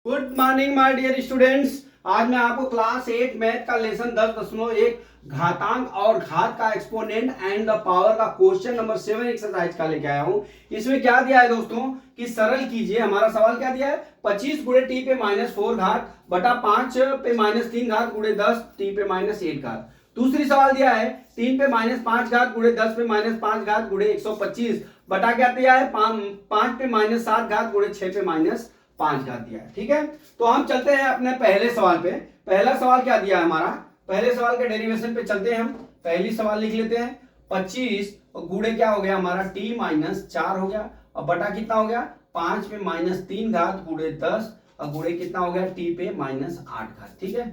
Good morning my dear students. आज मैं आपको क्लास 8 मैथ का लेसन 10.1 घातांक और घात का एक्सपोनेंट एंड द पावर का क्वेश्चन नंबर 7 एक्सरसाइज का लेके आया हूं। इसमें क्या दिया है दोस्तों कि सरल कीजिए। हमारा सवाल क्या दिया है, 25 गुणे टी पे -4 घात बटा 5 पे -3 घात गुणे 10 टी पे -8 घात। दूसरी सवाल दिया है 3 पे -5 घात गुणे 10 पे -5 घात गुणे 125 बटा क्या दिया है 5 पे -7 घात गुणे 6 पे -5 घात दिया है। ठीक है, तो हम चलते हैं अपने पहले सवाल पे। पहला सवाल क्या दिया है हमारा, पहले सवाल के डेरिवेशन पे चलते हैं हम। पहली सवाल लिख लेते हैं 25 गुणे क्या हो गया हमारा t -4 हो गया और बटा कितना हो गया 5 पे -3 घात गुणे 10 और गुणे कितना हो गया t पे -8 घात। ठीक है,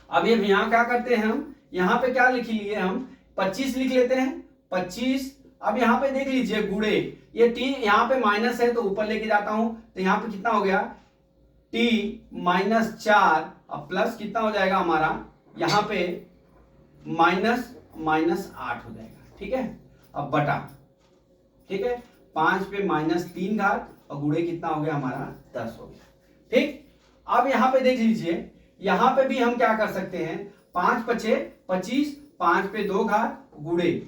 अब ये यहाँ क्या करते हैं हम, यहाँ पे क्या लिख लिए हम 25 लिख लेते हैं 25। अब यहाँ पे देख लीजिए गुणे, ये t यहाँ पे माइनस है तो ऊपर लेके जाता हूं तो यहाँ पे कितना हो गया t -4 और प्लस कितना हो जाएगा हमारा यहाँ पे -8 हो जाएगा। ठीक है, अब बटा, ठीक है 5 पे -3 घात और गुणे कितना हो गया हमारा 10 हो गया। ठीक, अब यहाँ पे देख लीजिए, यहाँ पे भी हम क्या कर सकते हैं 5 पचे 25, 5 पे 2 घात गुणे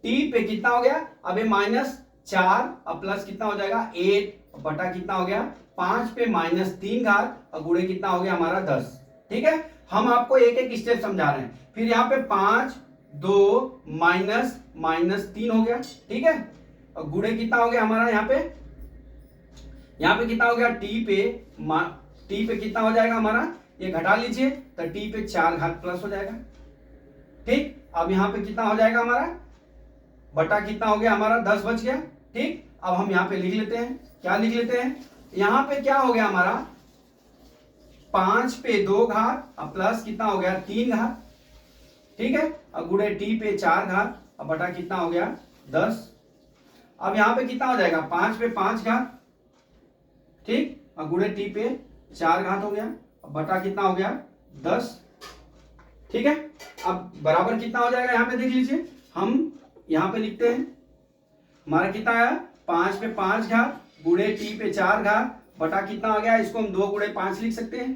t पे कितना हो गया अबे -4 और प्लस कितना हो जाएगा 8 बटा कितना हो गया 5 पे -3 घात और गुणे कितना हो गया हमारा 10। ठीक है, हम आपको एक एक स्टेप समझा रहे हैं। फिर यहाँ पे 5 2 -3 हो गया। ठीक है, और गुणे कितना हो गया हमारा यहाँ पे कितना हो गया t पे कितना हो जाएगा हमारा, ये घटा लीजिए तो t पे 4 घात प्लस हो जाएगा। ठीक, अब यहाँ पे कितना हो जाएगा हमारा बटा कितना हो गया हमारा 10 बच गया। ठीक, अब हम यहाँ पे लिख लेते हैं, क्या लिख लेते हैं यहाँ पे क्या हो गया हमारा 5 पे 2 घात और प्लस कितना हो गया 3 घात। ठीक है, और गुणे t पे 4 घात और बटा कितना हो गया 10। अब यहाँ पे कितना हो जाएगा 5 पे 5 घात, ठीक, और गुणे t पे 4 घात हो गया और बटा कितना हो गया 10। ठीक है, अब बराबर कितना हो जाएगा यहाँ पे देख लीजिए, हम यहाँ पे लिखते हैं हमारा कितना आया 5 पे 5 घात गुणे t पे 4 घात बटा कितना आ गया, इसको हम 2 गुणे 5 लिख सकते हैं।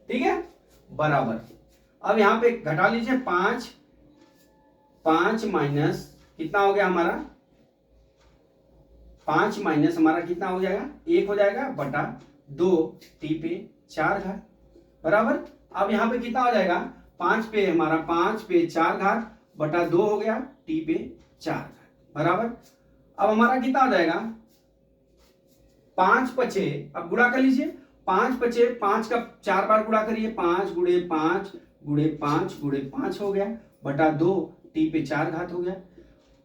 ठीक है, बराबर, अब यहाँ पे घटा लीजिए 5 माइनस कितना हो गया हमारा 5 माइनस हमारा कितना हो जाएगा 1 हो जाएगा बटा 2 t पे 4 घात बराबर। अब यहाँ पे कितना हो जाएगा 5 पे हमारा 5 पे 4 घात बटा 2 हो गया t पे 4 घात बराबर। अब हमारा कितना हो जाएगा 5 पचे, अब गुणा कर लीजिए 5 पचे 5 का 4 बार गुणा करिए 5 गुणे 5 गुणे 5 गुणे 5 हो गया बटा 2 t पे 4 घात हो गया।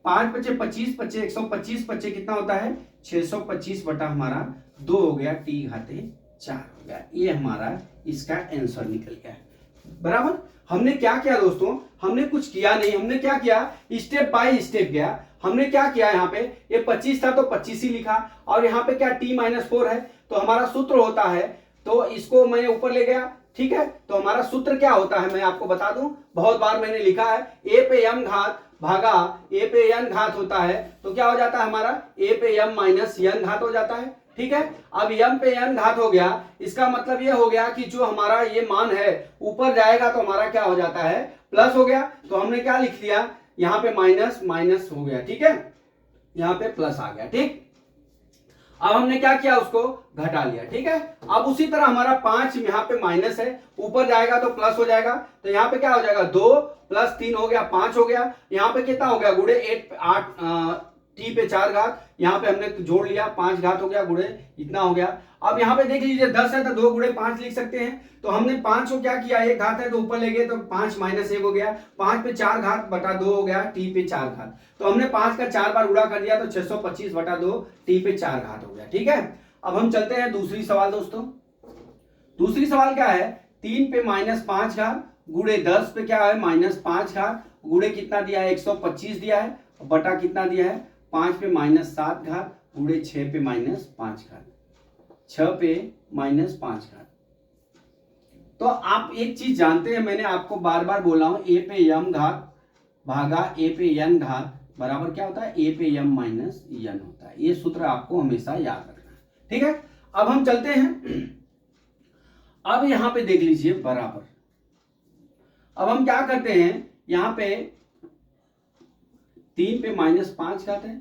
5 पचे 25 पचे 125 पचे कितना होता है 625 बटा हमारा 2 हो गया t घाते 4 हो गया। ये हमारा इसका आंसर निकल गया बराबर। हमने क्या किया दोस्तों, हमने कुछ किया नहीं, हमने क्या किया स्टेप बाय स्टेप गया। हमने क्या किया यहाँ पे ये 25 था तो 25 ही लिखा और यहाँ पे क्या t -4 है तो हमारा सूत्र होता है, तो इसको मैं ऊपर ले गया। ठीक है, तो हमारा सूत्र क्या होता है मैं आपको बता दूं, बहुत बार मैंने लिखा है a पे m घात भागा a पे n घात होता है, तो क्या हो जाता है हमारा a पे m -n घात हो जाता है। ठीक है, अब m पे n घात हो गया, इसका मतलब ये हो गया कि जो हमारा ये मान है ऊपर जाएगा तो हमारा क्या हो जाता है प्लस हो गया, तो हमने क्या लिख दिया यहाँ पे माइनस माइनस हो गया। ठीक है, यहाँ पे प्लस आ गया। ठीक, अब हमने क्या किया उसको घटा लिया। ठीक है, अब उसी तरह हमारा 5 यहाँ पे माइनस है, ऊपर जाएगा तो प्लस हो जाएगा, तो यहाँ पे क्या हो जाएगा 2 + 3 हो गया 5 हो गया। यहाँ पे कितना हो गया गुणे 8 t पे 4 घात, यहाँ पे हमने जोड़ लिया 5 घात हो गया गुणे इतना हो गया। अब यहाँ पे देख लीजिए 10 है तो 2 गुणे 5 लिख सकते हैं, तो हमने 5 को क्या किया 1 घात है तो ऊपर ले गए तो 5 - 1 हो गया, 5 पे 4 घात बटा 2 हो गया t पे 4 घात, तो हमने 5 का 4 बार गुणा कर दिया तो 625 बटा 2 t पे 4 घात हो गया। ठीक है, अब हम चलते हैं दूसरी सवाल दोस्तों। दूसरी सवाल क्या है 3 पे -5 घात गुणे 10 पे क्या है -5 घात गुणे कितना दिया है 125 दिया है बटा कितना दिया है 5 पे -7 घात गुणे 6 पे -5 घात 6 पे -5 घात। तो आप एक चीज जानते हैं, मैंने आपको बार बार बोला हूं a पे m घात भागा a पे n घात बराबर क्या होता है a पे m - n होता है। ये सूत्र आपको हमेशा याद रखना है। ठीक है, अब हम चलते हैं अब यहां पे देख लीजिए बराबर। अब हम क्या करते हैं, यहां पे 3 पे -5 घात है।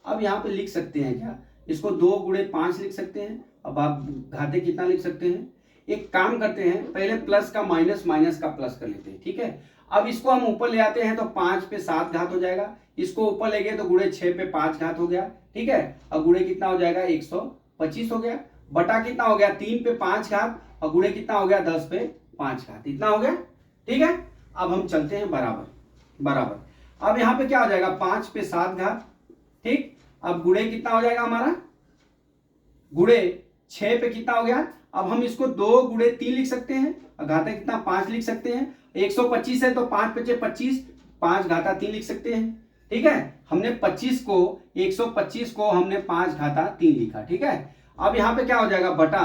अब यहां पे लिख सकते हैं क्या, इसको 2 गुणे 5 लिख सकते हैं। अब आप घाते कितना लिख सकते हैं, एक काम करते हैं, पहले प्लस का माइनस, माइनस का प्लस कर लेते हैं, ठीक है। अब इसको हम ऊपर ले आते हैं तो 5 पे 7 घात हो जाएगा, इसको ऊपर ले गए तो गुणे 6 पे 5 घात हो गया, ठीक है। अब गुणे कितना हो जाएगा, 125 हो गया, बटा कितना हो गया, 3 पे 5 घात, और गुणे कितना हो गया, 10 पे 5 घात, इतना हो गया, ठीक है। अब हम चलते हैं बराबर बराबर। अब यहां पे क्या हो जाएगा, 5 पे 7 घात, ठीक। अब गुणे कितना हो जाएगा हमारा, गुणे 6 पे कितना हो गया। अब हम इसको 2 गुणे 3 लिख सकते हैं, घाता कितना 5 लिख सकते हैं। 125 है तो 5 पचे 25, 5 घाता 3 लिख सकते हैं, ठीक है। हमने 125 को हमने 5 घाता 3 लिखा, ठीक है। अब यहां पे क्या हो जाएगा, बटा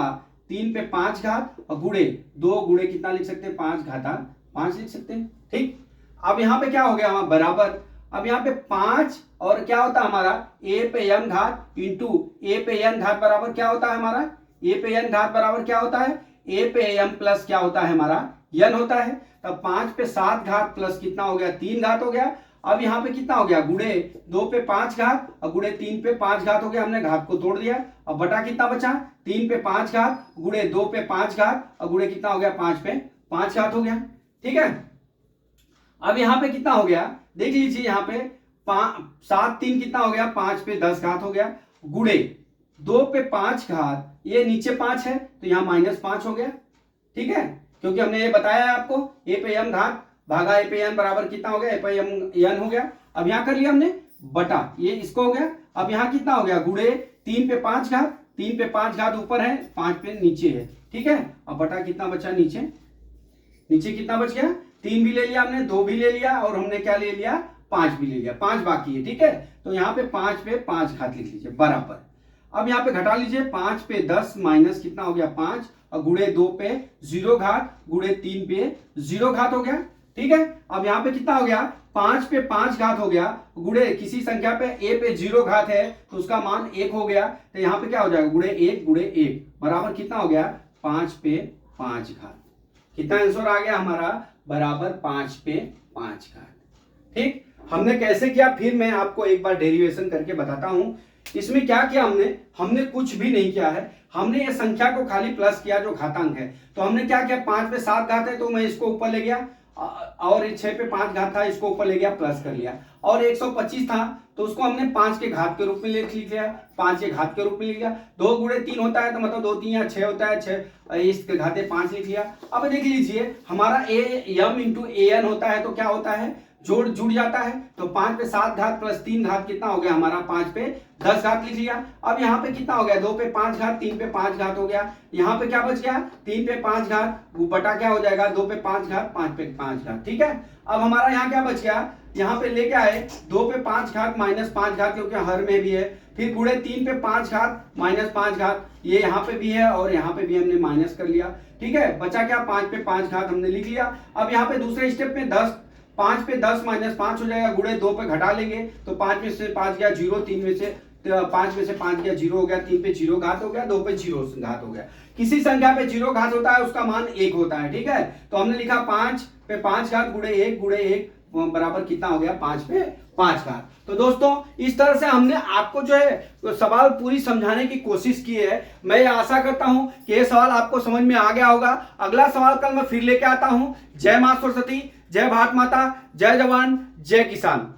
3 पे 5 घात, और गुणे 2 गुणे कितना लिख सकते हैं, 5 घाता 5 लिख सकते हैं, ठीक। अब यहां पे क्या हो गया हमारा बराबर। अब यहाँ पे 5 और क्या होता है हमारा, a पे m घात इंटू a पे n घात बराबर क्या होता है हमारा, a पे n घात बराबर क्या होता है, a पे m प्लस क्या होता है हमारा, n होता है। तब 5 पे 7 घात प्लस कितना हो गया, 3 घात हो गया। अब यहाँ पे कितना हो गया, गुणे 2 पे 5 घात और गुणे 3 पे 5 घात हो गया, हमने घात को तोड़ दिया। अब बटा कितना बचा, 3 पे 5 घात गुणे 2 पे 5 घात और गुणे कितना हो गया, 5 पे 5 घात हो गया, ठीक है। अब यहाँ पे कितना हो गया, देख लीजिए, यहाँ पे 7 3 कितना हो गया, 5 पे 10 घात हो गया, गुणे 2 पे 5 घात, ये नीचे 5 है तो यहाँ -5 हो गया, ठीक है। क्योंकि हमने ये बताया है आपको, a पे m घात भागा a पे n बराबर कितना हो गया, a पे m n हो गया। अब यहाँ कर लिया हमने बटा, ये इसको हो गया। अब यहाँ कितना हो गया, गुणे 3 पे 5 घात, 3 पे 5 घात ऊपर है, 5 पे नीचे है, ठीक है। अब बटा कितना बचा, नीचे कितना बच गया, 3 भी ले लिया हमने, 2 भी ले लिया, और हमने क्या ले लिया, 5 भी ले लिया, 5 बाकी है, ठीक है। तो यहाँ पे 5 पे 5 घात लिख लीजिए बराबर। अब यहाँ पे घटा लीजिए, 5 पे 10 माइनस कितना हो गया, 5, और गुणे 2 पे 0 घात गुणे 3 पे 0 घात हो गया, ठीक है। अब यहाँ पे कितना हो गया, 5 पे 5 घात हो गया, गुणे किसी संख्या पे a पे 0 घात है तो उसका मान 1 हो गया, तो यहाँ पे क्या हो जाएगा, गुणे 1 बराबर कितना हो गया, 5 पे 5 घात। कितना आंसर आ गया हमारा, बराबर 5 पे 5 घात, ठीक। हमने कैसे किया, फिर मैं आपको एक बार डेरिवेशन करके बताता हूं। इसमें क्या किया हमने कुछ भी नहीं किया है, हमने ये संख्या को खाली प्लस किया जो घातांक है। तो हमने क्या किया, 5 पे 7 घात है तो मैं इसको ऊपर ले गया, और 6 पे 5 घात था, इसको ऊपर ले गया, प्लस कर लिया। और 125 था तो उसको हमने 5 के घात के रूप में लिख लिया, 5 के घात के रूप में लिख लिया। 2 गुणे 3 होता है तो मतलब 2 3 या 6 होता है, 6 इसके घाते 5 लिख लिया। अब देख लीजिए, हमारा am इंटू an होता है तो क्या होता है, जुड़ जाता है। तो 5 पे 7 घात प्लस 3 घात कितना हो गया हमारा, 5 पे 10 घात लिख लिया। अब यहाँ पे कितना हो गया, 2 पे 5 घात 3 पे 5 घात हो गया। यहाँ पे क्या बच गया, 3 पे 5 घात बटा क्या हो जाएगा, 2 पे 5 घात 5 पे 5 घात, ठीक है। अब हमारा यहाँ क्या बच गया, यहाँ पे लेके आए 2 पे 5 घात माइनस 5 घात, क्योंकि हर में भी है। फिर गुणे 3 पे 5 घात माइनस 5 घात, ये यहाँ पे भी है और यहाँ पे भी हमने माइनस कर लिया, ठीक है। बचा क्या, 5 पे 5 घात हमने लिख लिया। अब यहाँ पे दूसरे स्टेप में 5 पे 10 माइनस 5 हो जाएगा, गुणे 2 पे घटा लेंगे तो 5 में से 5 गया 0, 3 में से 5 में से 5 गया 0 हो गया, 3 पे 0 घात हो गया, 2 पे 0 घात हो गया। किसी संख्या पे 0 घात होता है उसका मान 1 होता है, ठीक है। तो हमने लिखा 5 पे 5 घात गुणे 1 बराबर कितना हो गया, 5 पे 5 घात। तो दोस्तों इस तरह से हमने आपको जो है तो सवाल पूरी समझाने की कोशिश की है। मैं आशा करता हूं कि ये सवाल आपको समझ में आ गया होगा। अगला सवाल कल मैं फिर लेके आता हूं। जय मां सरस्वती, जय भारत माता, जय जवान, जय किसान।